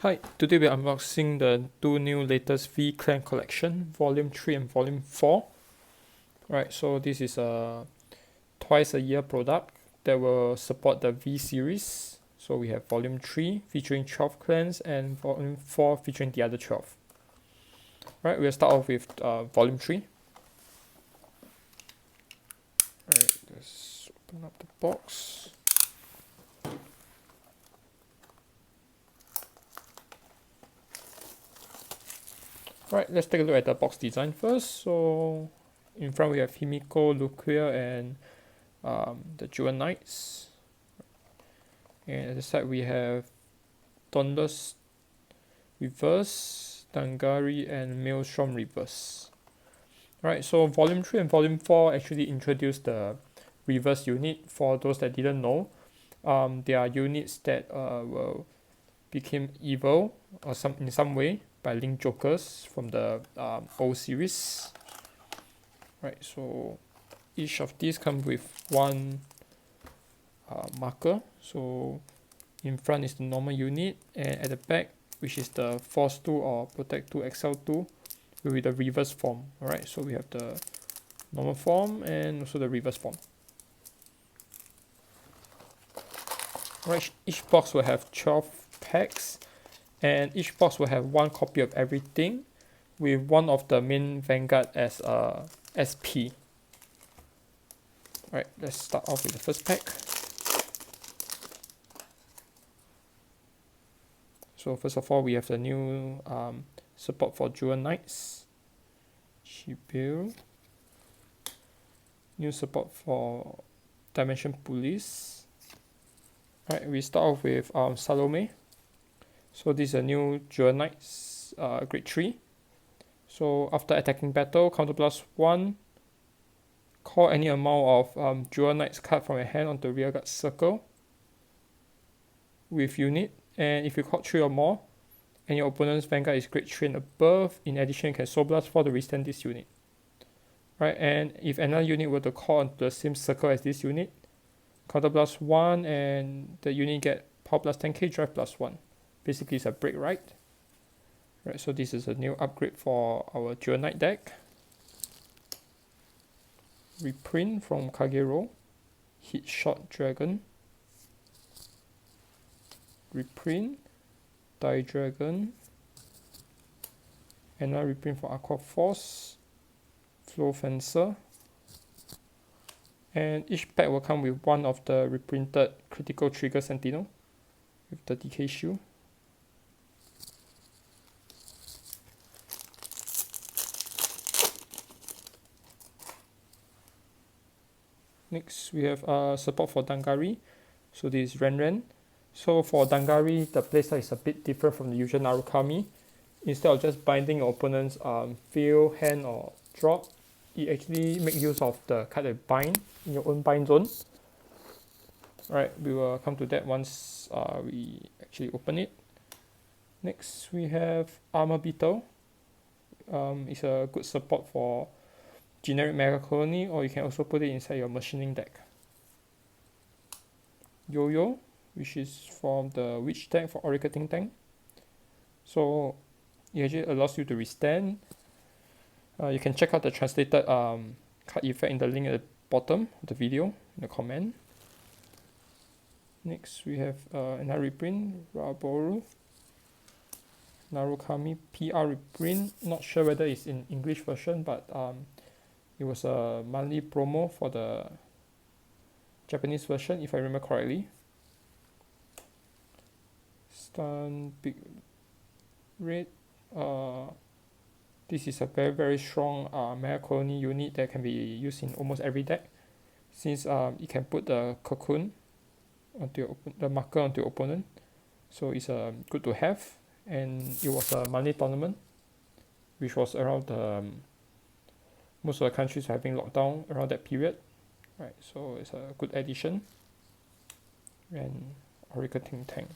Hi, today we're unboxing the two new latest V-Clan collection, Volume 3 and Volume 4. Right, so this is a twice a year product that will support the V series. So we have Volume 3 featuring 12 clans and Volume 4 featuring the other 12. Right, we'll start off with Volume 3. Alright, let's open up the box. Right, let's take a look at the box design first. So in front we have Himiko, Luquia, and the Jewel Knights. And at the side we have Dauntless Reverse, Dangari, and Maelstrom Reverse. Right, so Volume 3 and Volume 4 actually introduced the Reverse unit. For those that didn't know, they are units that will become evil or in some way by Link Jokers from the old series. Right, so each of these come with one marker. So in front is the normal unit, and at the back, which is the Force 2 or Protect 2 XL2, will be the reverse form. Alright, so we have the normal form and also the reverse form. Right, each box will have 12 packs, and each box will have one copy of everything, with one of the main Vanguard as a SP. Alright, let's start off with the first pack. So first of all, we have the new support for Jewel Knights, Beetle, new support for Dimension Police. Alright, we start off with Salome. So this is a new Jewel Knights grade 3. So after attacking battle, counter plus 1, call any amount of Jewel Knights card from your hand onto the rearguard circle with unit. And if you caught 3 or more, and your opponent's Vanguard is grade 3 and above, in addition you can Soul Blast 4 to withstand this unit. Right, and if another unit were to call onto the same circle as this unit, counter plus 1 and the unit get power plus 10k, drive plus 1. Basically it's a break right. Right, so this is a new upgrade for our Jewel Knight deck. Reprint from Kagero, Hit Shot Dragon. Reprint, Die Dragon. And now reprint for Aqua Force, Flow Fencer. And each pack will come with one of the reprinted Critical Trigger Sentinel with the DK shield. Next we have support for Dangari. So this is Ren. So for Dangari, the playstyle is a bit different from the usual Narukami. Instead of just binding your opponent's field, hand, or drop, it actually makes use of the card that bind in your own bind zone. Alright, we will come to that once we actually open it. Next we have Armor Beetle. It's a good support for generic Mega Colony, or you can also put it inside your machining deck. Yo-Yo, which is from the Witch deck for Oracle Ting Tang. So it actually allows you to withstand. You can check out the translated card effect in the link at the bottom of the video, in the comment. Next we have another reprint, Raboru. Narukami PR reprint. Not sure whether it's in English version, but it was a monthly promo for the Japanese version, if I remember correctly. Stun Big Red. This is a very strong Mega Colony unit that can be used in almost every deck, since it can put the cocoon onto the marker onto your opponent. So it's good to have, and it was a monthly tournament, which was around most of the countries were having lockdown around that period. Right, so it's a good addition. And Oracle Ting Tang.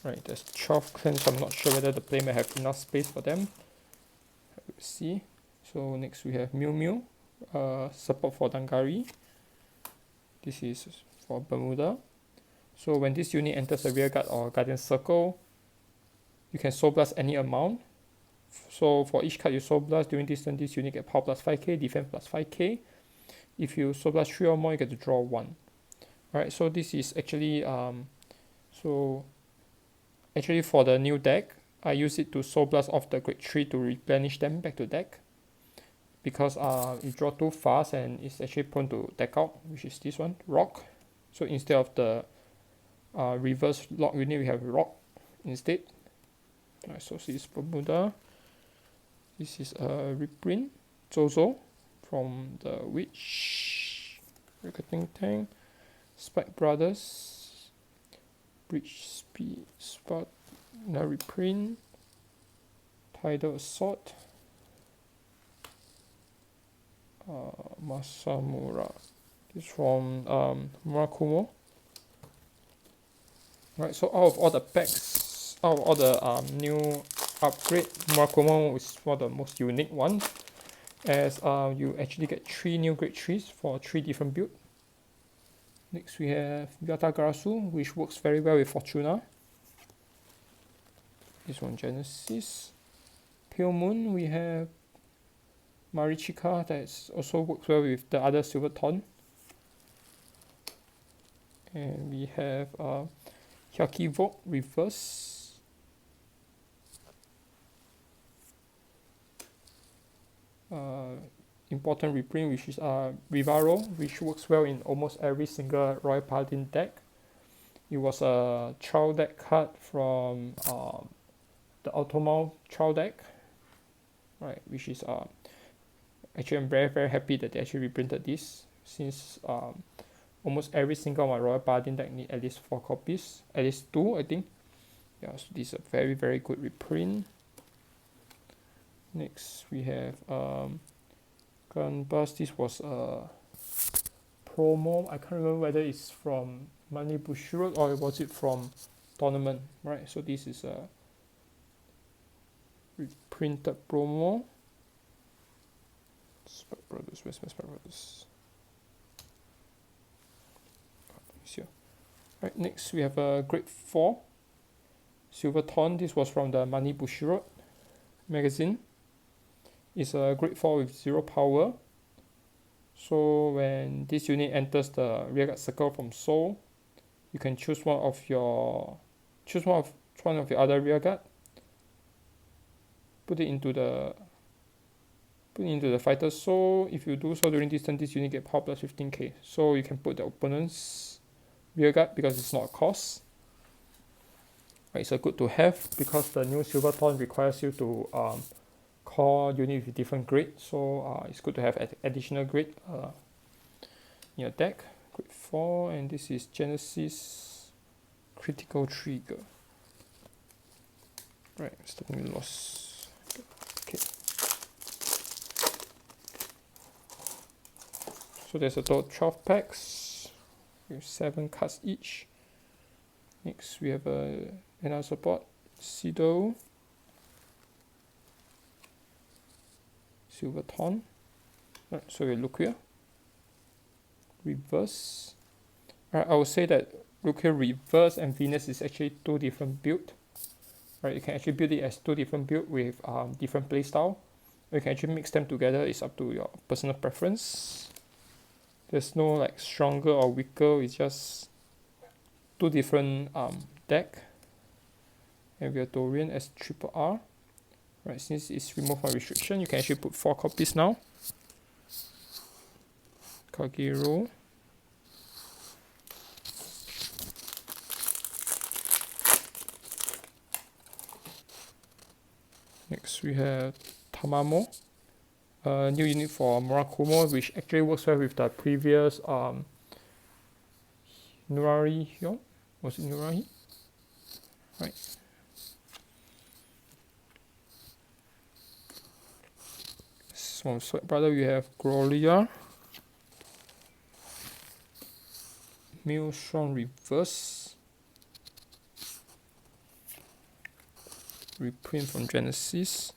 Right, there's 12 clans. I'm not sure whether the play may have enough space for them. Let's see. So next we have Mew Mew, support for Dangari. This is for Bermuda. So when this unit enters a rearguard or guardian circle, you can soul blast any amount. So for each card you soul blast during this turn, this unit get power plus 5k, defense plus 5k. If you soul blast 3 or more, you get to draw 1. Alright, so this is actually for the new deck, I use it to soul blast off the grade 3 to replenish them back to deck. Because you draw too fast and it's actually prone to deck out, which is this one, rock. So instead of the reverse lock unit, we have rock instead. Alright, so this is Bermuda. This is a reprint, Zozo from the Witch, Recruiting Tank, Spike Brothers, Bridge Speed, Spot, reprint, Tidal Assault, Masamura. This is from Murakumo. Right, so out of all the packs, out of all the new upgrade, Murakumo is one of the most unique ones, as you actually get 3 new grade 3s for 3 different builds. Next we have Yatagarasu, which works very well with Fortuna. This one Genesis. Pale Moon, we have Marichika, that also works well with the other Silverton. And we have Hyaki Vogue Reverse. Important reprint, which is Rivaro, which works well in almost every single Royal Paladin deck. It was a trial deck card from the Automal trial deck, right? Which is actually I'm very happy that they actually reprinted this, since almost every single my Royal Paladin deck need at least 4 copies, at least 2 I think. Yeah, so this is a very good reprint. Next we have Gunbus. This was a promo. I can't remember whether it's from Money Bushroad or was it from tournament, right? So this is a reprinted promo. Spec Brothers, where's my Spec Brothers? It's here. Right, next we have a Grade 4 Silverton. This was from the Money Bushroad magazine. It's a grade 4 with 0 power. So when this unit enters the rearguard circle from soul, you can choose one of your other rearguard, put it into the fighter's soul. If you do so during this turn, this unit get power plus 15k. So you can put the opponent's rearguard because it's not a cost. Right, it's a good to have because the new Silverton requires you to call unit with different grade, so it's good to have additional grade in your deck. Grade 4, and this is Genesis Critical Trigger. Right, starting loss. Okay. So there's a total 12 packs with 7 cards each. Next we have another support, Sido, Silverton. Right, so we look here. Reverse. Right, I would say that look here, Reverse and Venus is actually 2 different builds. Right, you can actually build it as 2 different builds with different playstyle. You can actually mix them together. It's up to your personal preference. There's no like stronger or weaker. It's just 2 different deck. And we have Dorian as triple R. Right, since it's removed from restriction, you can actually put 4 copies now. Kagero. Next we have Tamamo, a new unit for Murakumo, which actually works well with the previous Nurari Hyo. Was it Nurari? Right. From Sweat Brother we have Gloria, Maelstrom Reverse, reprint from Genesis,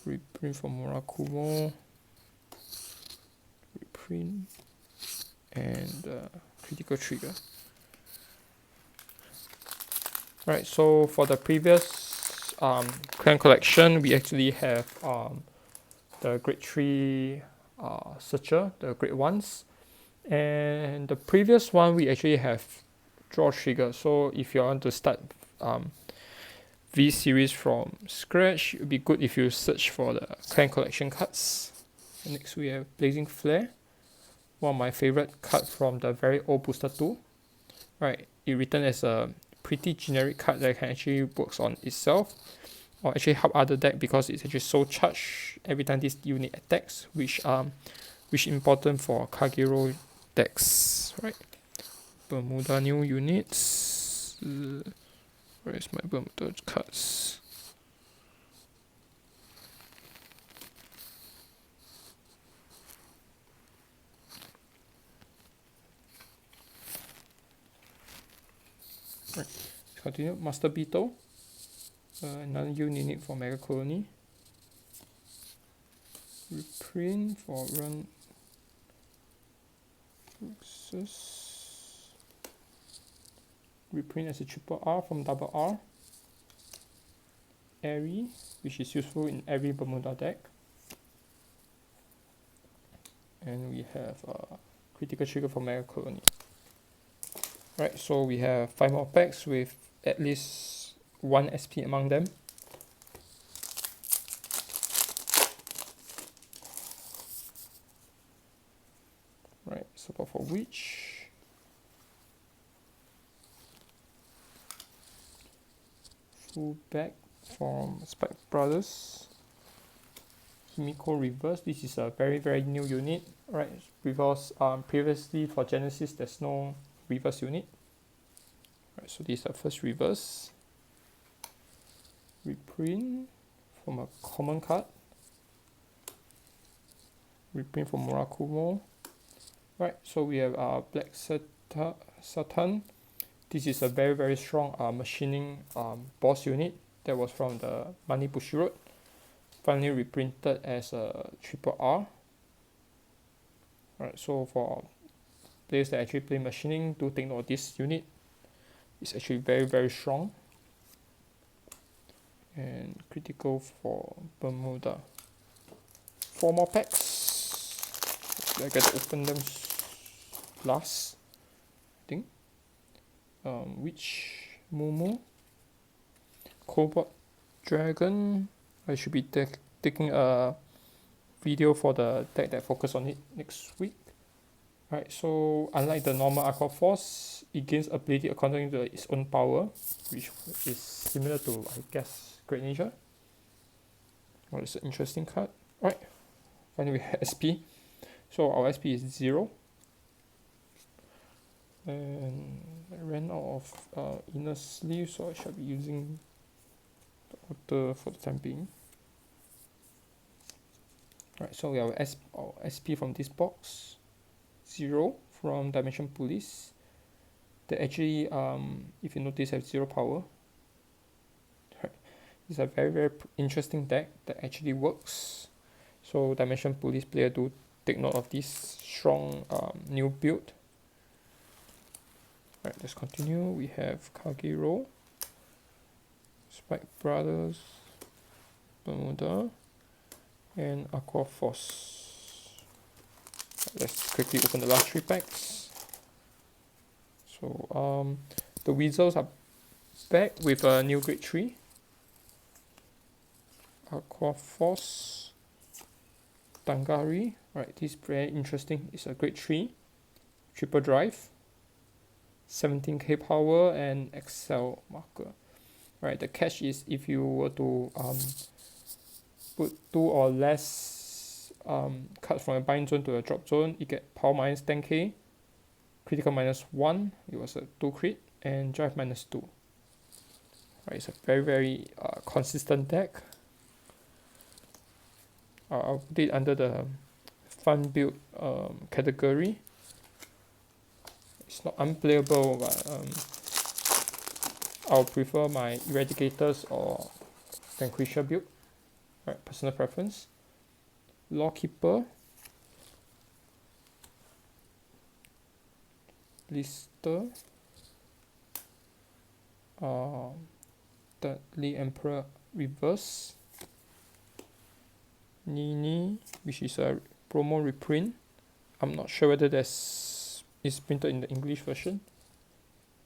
reprint from Murakumo, reprint, and Critical Trigger. Right, so for the previous clan collection, we actually have the grade 3 searcher, the grade 1s. And the previous one, we actually have draw trigger. So if you want to start V series from scratch, it would be good if you search for the clan collection cards. And next we have Blazing Flare, one of my favorite cards from the very old booster 2. Right, it written as a pretty generic card that can actually works on itself or actually help other deck because it's actually so charged every time this unit attacks, which important for Kagero decks, right? Bermuda new units. Where's my Bermuda cards? Right, let's continue. Master Beetle. Another unit for Mega Colony. Reprint for run. Reprint as a triple R from double R. Airy, which is useful in every Bermuda deck. And we have critical trigger for Mega Colony. Right, so we have 5 more packs with at least 1 SP among them. Right, support for Witch. Full back from Spike Brothers. Himiko Reverse. This is a very new unit, right? Because previously for Genesis there's no reverse unit. Right, so this is the first reverse. Reprint from a common card. Reprint from Murakumo. Right, so we have Black Saturn. This is a very strong machining boss unit that was from the Mani Bushiroad. Finally reprinted as a triple R. Right, so for players that actually play machining, do take note of this unit. It's actually very strong. And critical for Bermuda. 4 more packs. I gotta open them last. I think. Which Momo? Cobalt Dragon. I should be taking a video for the deck that focus on it next week. Right, so unlike the normal Aqua Force, it gains ability according to its own power, which is similar to, I guess, Great Ninja. Well, it's an interesting card. Right, finally we have SP. So our SP is 0. And I ran out of inner sleeve, so I shall be using the outer for the time being. Right, so we have our SP from this box. 0 from Dimension Police. They actually, if you notice, have 0 power. Right. It's a very interesting deck that actually works. So Dimension Police player do take note of this strong new build. Right, let's continue. We have Kagero, Spike Brothers, Bermuda, and Aqua Force. Let's quickly open the last 3 packs. So the Weasels are back with a new grade 3. Aqua Force, Tangari. Right, this is very interesting. It's a grade 3, triple drive, 17k power and Excel marker. Right, the catch is if you were to put 2 or less cards from a bind zone to a drop zone, you get power minus 10k, critical minus 1, it was a 2 crit, and drive minus 2. Right, it's a very consistent deck. I'll put it under the fun build category. It's not unplayable, but I'll prefer my Eradicators or Vanquisher build. Right, personal preference. Lawkeeper, Blister, Thirdly Emperor reverse, Nini, which is a promo reprint. I'm not sure whether it's printed in the English version.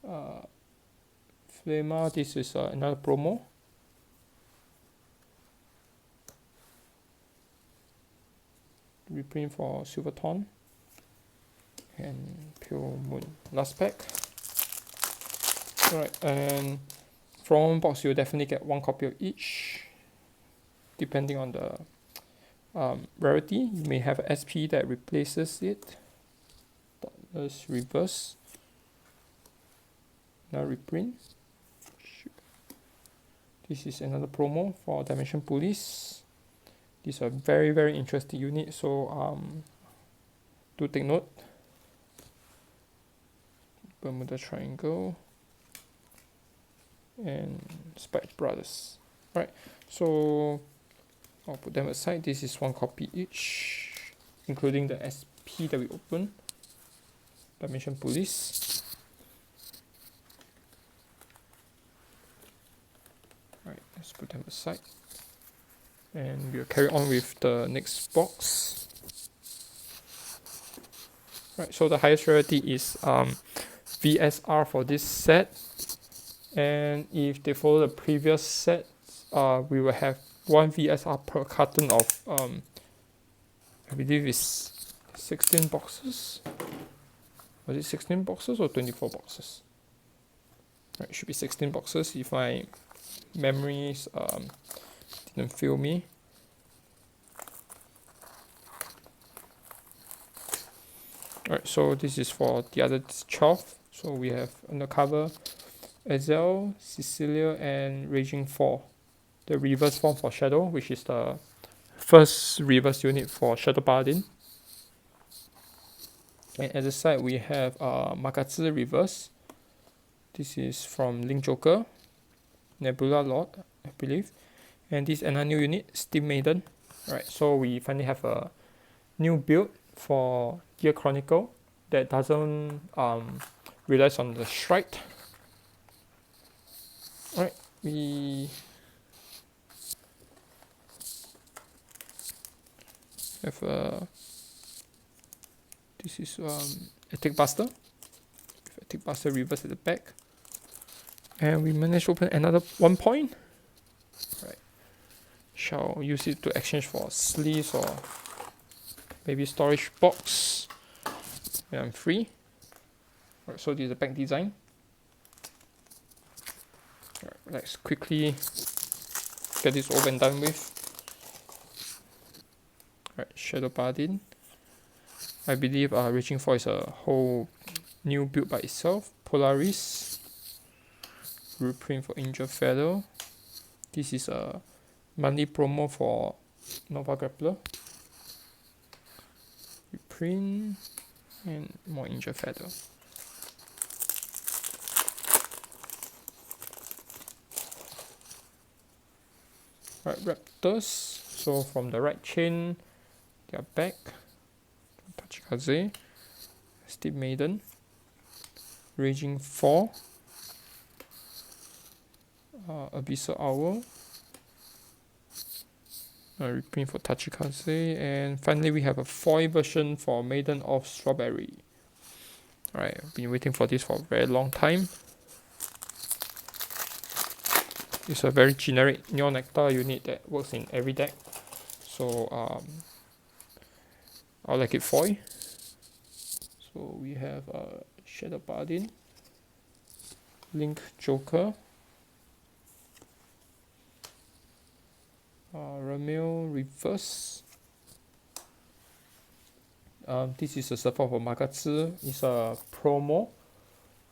Flema, this is another promo. Reprint for Silverthorn. And Pure Moon. Last pack. Alright, and from one box you'll definitely get one copy of each, depending on the rarity. You may have an SP that replaces it. Let's reverse. Now reprint. This is another promo for Dimension Police. These are very, very interesting unit, so do take note. Bermuda Triangle and Spike Brothers. Right, so I'll put them aside. This is one copy each, including the SP that we opened. Dimension Police. Right, let's put them aside. And we'll carry on with the next box. Right, so the highest rarity is VSR for this set. And if they follow the previous set, we will have one VSR per carton of I believe it's 16 boxes. Was it 16 boxes or 24 boxes? Right, it should be 16 boxes if my memories didn't fail me. Alright, so this is for the other 12. So we have on the cover Ezel, Cecilia, and Raging 4. The reverse form for Shadow, which is the first reverse unit for Shadow Paladin. And at the side we have Makatsu reverse. This is from Link Joker, Nebula Lord, I believe. And this is another new unit, Steam Maiden. Alright, so we finally have a new build for Gear Chronicle that doesn't relies on the Strike. Alright, we have this is Attack Buster. With Attack Buster reverse at the back. And we managed to open another 1 point. Right. Shall use it to exchange for sleeves or maybe storage box. And I'm free. Right, so this is the back design. Right, let's quickly get this over and done with. Right, Shadow Paladin. I believe Reaching For is a whole new build by itself. Polaris. Reprint for Angel Feather. This is a monthly promo for Nova Grappler. Reprint and more Angel Feather. Right, Raptors. So from the right chain, they are back. Tachikaze, Steam Maiden, Raging 4, Abyssal Owl, a reprint for Tachikaze, and finally we have a foil version for Maiden of Strawberry. Alright, I've been waiting for this for a very long time. It's a very generic Neon Nectar unit that works in every deck. So I like it foil. So we have Shadow Paladin, Link Joker, Ramil Reverse. This is a support for Makatsu. It's a promo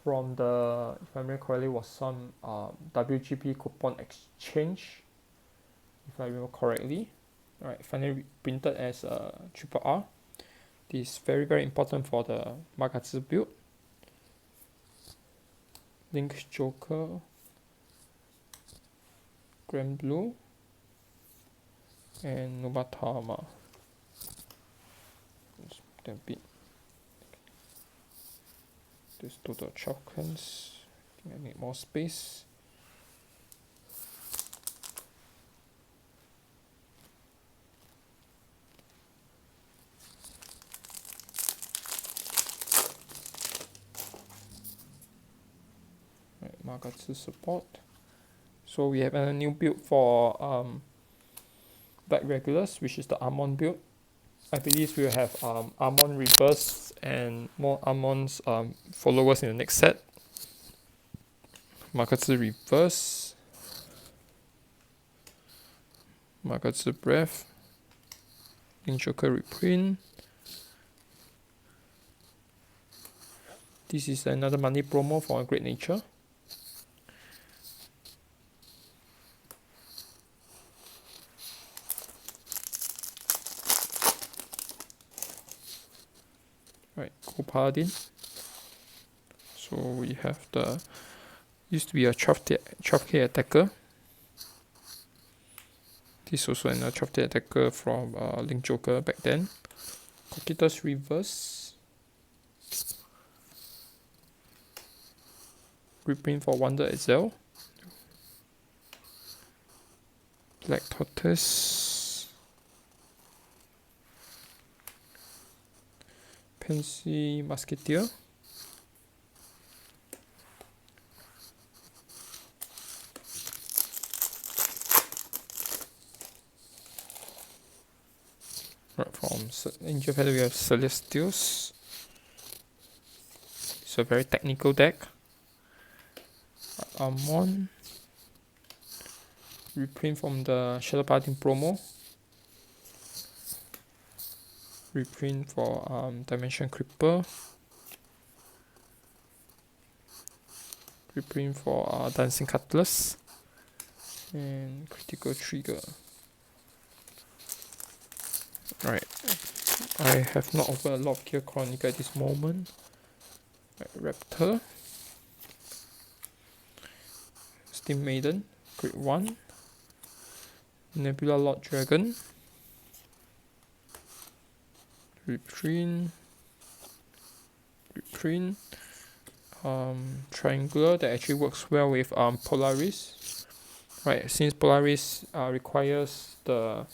from the, if I remember correctly, was some WGP coupon exchange, if I remember correctly. Alright, finally printed as triple R. This is very, very important for the Makatsu build. Link Joker, Grand Blue, and Nobatama. Let's put them a bit. This total 12 cans. I think I need more space. Magatsu support. So we have a new build for Black Regulars, which is the Amon build. I believe we'll have Amon Reverse and more Amon's followers in the next set. Magatsu Reverse, Magatsu Breath, Joker reprint. This is another money promo for Great Nature. Right, Go Paladin. So we have the used to be a 12k attacker. This is also another 12k attacker from Link Joker back then. Coquetus Reverse. Reprint for Wonder Excel. Black Tortoise. Pansy Musketeer. Right, from Angel Feather we have Celestials. It's a very technical deck. Amon. Reprint from the Shadow Paladin promo. Reprint for Dimension Creeper. Reprint for Dancing Cutlass. And Critical Trigger. Right, I have not opened a lot of Gear Chronicle at this moment. Right, Raptor. Steam Maiden. Grade 1. Nebula Lord Dragon. Reprint. Triangular that actually works well with Polaris. Right, since Polaris requires the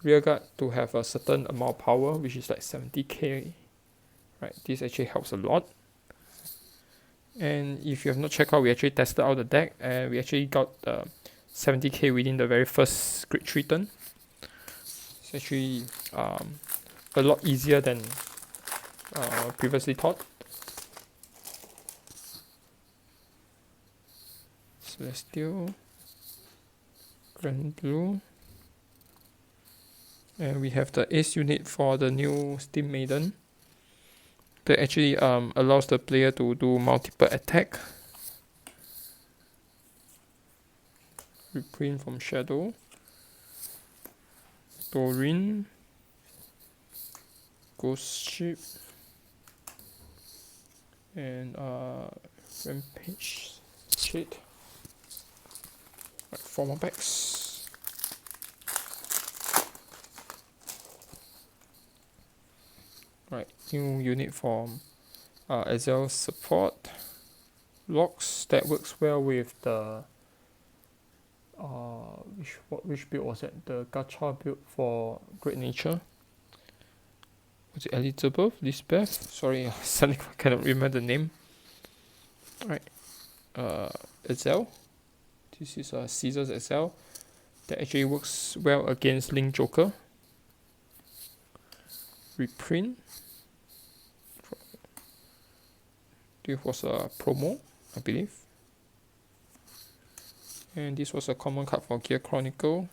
rearguard to have a certain amount of power, which is like 70k. Right, this actually helps a lot. And if you have not checked out, we actually tested out the deck and we actually got 70k within the very first Grade 3 turn. It's actually a lot easier than previously thought. Celestial, Grand Blue, and we have the Ace unit for the new Steam Maiden that actually allows the player to do multiple attack. Reprint from Shadow, Dorin, Ghost Ship, and Rampage Shade. Right, 4 more packs. Right, new unique form. Excel support. Locks that works well with the which build was it? The gacha build for Great Nature. Was it Elizabeth? Lisbeth? Sorry, suddenly I cannot remember the name. Right. Excel. This is a Caesar's Excel that actually works well against Link Joker. Reprint. This was a promo, I believe. And this was a common card for Gear Chronicle.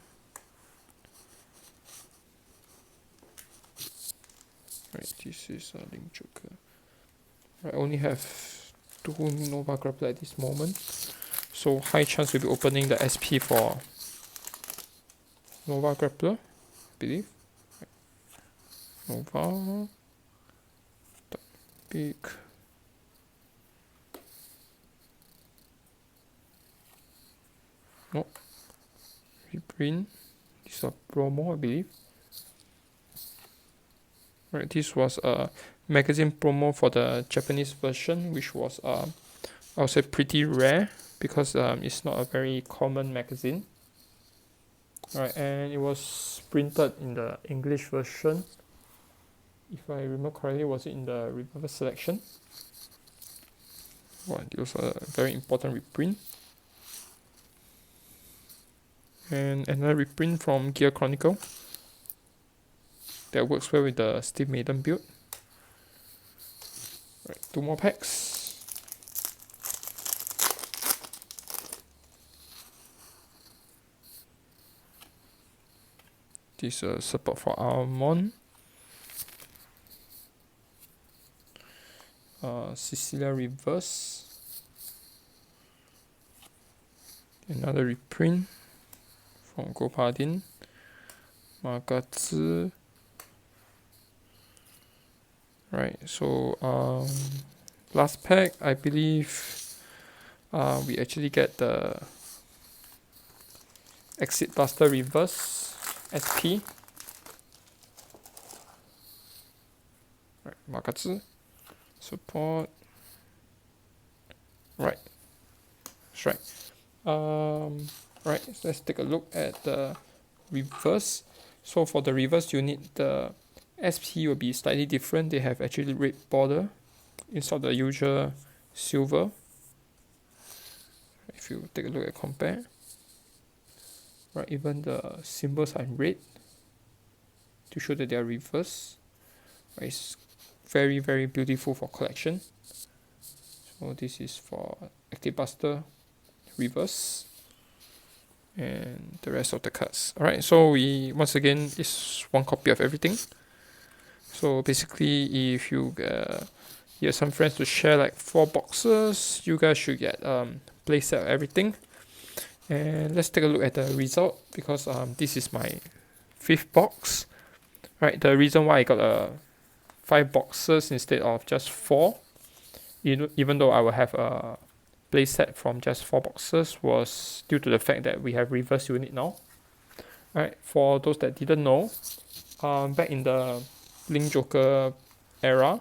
Right, this is a Link Joker. I only have 2 Nova Grappler at this moment. So high chance we'll be opening the SP for Nova Grappler, I believe. Nova. Big. No. Reprint. This is a promo, I believe. Right, this was a magazine promo for the Japanese version, which was I would say pretty rare because it's not a very common magazine. Right, and it was printed in the English version. If I remember correctly, was it in the Revival Selection? One, those are very important reprint. And another reprint from Gear Chronicle that works well with the Steve Maiden build. Right, 2 more packs. This support for Almond. Cecilia reverse. Another reprint from Gopadin. Magatsu. Right, so last pack, I believe we actually get the Exit Blaster Reverse SP. Right, Magatsu. Support. Right. That's right. Right, so let's take a look at the reverse. So for the reverse unit, the SP will be slightly different. They have actually red border instead of the usual silver. If you take a look at compare, right, even the symbols are in red to show that they are reverse. Right, it's very, very beautiful for collection. So this is for Active Buster reverse and the rest of the cards. Alright, so we once again is 1 copy of everything. So basically, if you have some friends to share like 4 boxes, you guys should get playset of everything. And let's take a look at the result, because this is my 5th box. Right, the reason why I got 5 boxes instead of just 4, even though I will have a playset from just 4 boxes, was due to the fact that we have reverse unit now. Alright, for those that didn't know, back in the Link Joker era,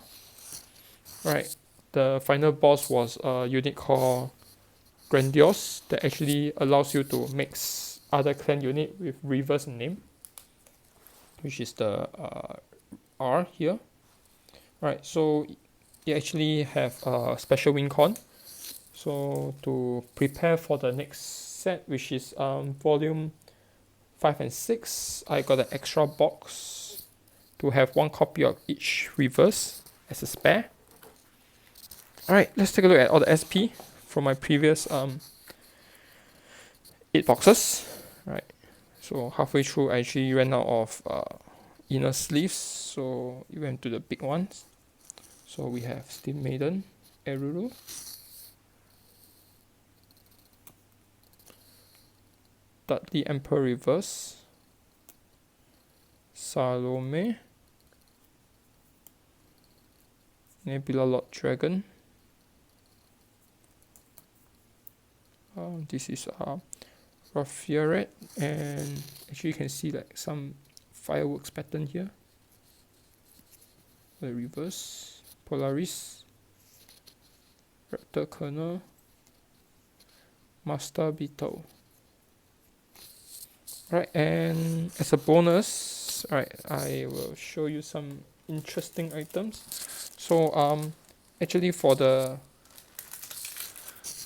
right, the final boss was a unit called Grandiose that actually allows you to mix other clan unit with reverse name, which is the R here. Right, so you actually have a special win con. So to prepare for the next set, which is volume 5 and 6, I got an extra box to have 1 copy of each reverse as a spare. Alright, let's take a look at all the SP from my previous 8 boxes. Right, so halfway through I actually ran out of inner sleeves, so we went to the big ones. So we have Steve Maiden, Eruru, Dudley Emperor reverse, Salome, Nebula Lord Dragon. This is Raphael, and actually you can see like some fireworks pattern here. The reverse, Polaris, Raptor Colonel, Master Beetle. Right, and as a bonus, right, I will show you some interesting items. So actually for the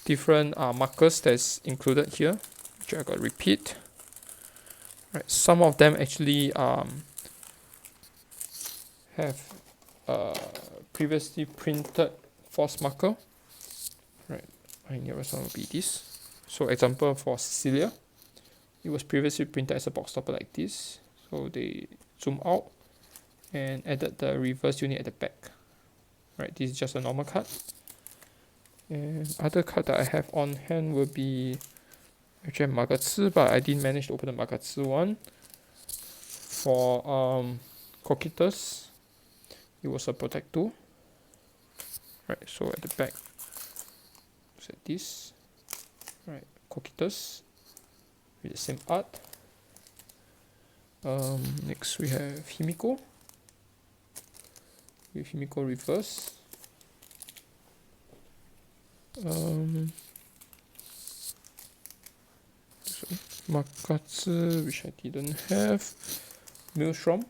different markers that's included here, which I got repeat. Right, some of them actually have previously printed force marker. Right, my nearest one will be this. So example for Cecilia, it was previously printed as a box topper like this. So they zoom out and added the reverse unit at the back. Right, this is just a normal card. And other card that I have on hand will be actually Magatsu, but I didn't manage to open the Magatsu one. For Cocytus, it was a Protect 2. Right, so at the back, set this. Right, Cocytus with the same art. Next we have Himiko with Himiko reverse. Makatsu, which I didn't have. Maelstrom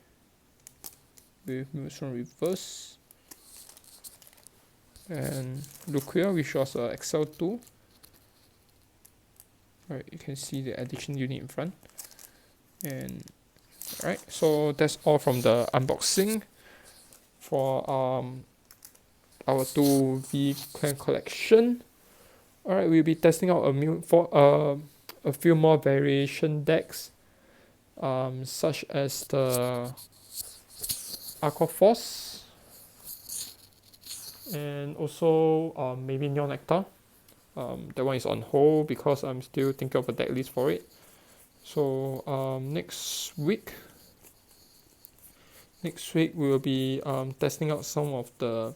with Maelstrom reverse. and Lucia, which was a Excel tool. Alright, you can see the addition unit in front. And alright, so that's all from the unboxing for our two V-Clan collection. Alright, we'll be testing out a few more variation decks, such as the Aqua Force and also maybe Neon Nectar. That one is on hold because I'm still thinking of a deck list for it. So next week we will be testing out some of the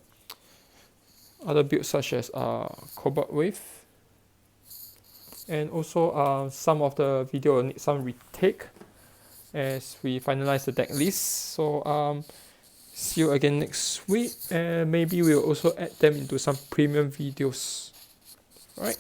other builds, such as Cobalt Wave, and also some of the video will need some retake as we finalize the deck list. So see you again next week, and maybe we'll also add them into some premium videos. Alright,